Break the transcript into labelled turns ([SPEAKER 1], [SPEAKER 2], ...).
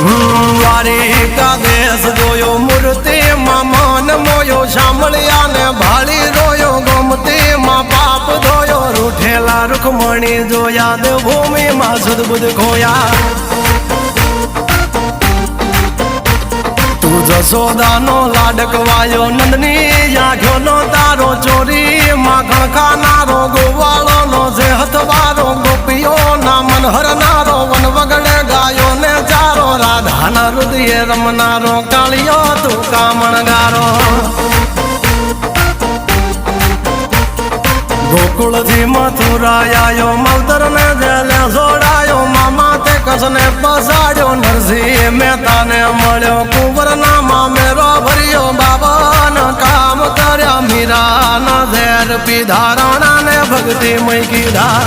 [SPEAKER 1] દ્વારિકા દેશ જોયો મૂર્તિ માં મન મોયો સાંભળ્યા ને ભાળી રોયો ગમતી માં પાપ ધોયો રૂઠેલા રૂખમણી જોયા દેવભૂમિ માં સદબુદ્ધ ખોયા તું જશોદાનો લાડકવાયો નંદની આંખો નો તારો ચોરી માખણ ખાનારો ગોવાળો નો જે હથવારો ગોપીઓ ના મન હરનારો વન વગડે ગાયો ને ચારો રાધાના હૃદય રમનારો કાળિયો તું કામણગારો ગોકુળથી મથુરાયો માવતર ને જેલે જોડાયો મામા તે કસને પસાડ્યો નરસિંહ મહેતાને મળ્યો કુંવર ના મામેરો ભર્યો બાબાના કામ કર્યા મીરાના ઝેર પીધા રાણા ને ભક્તિ મય કીધા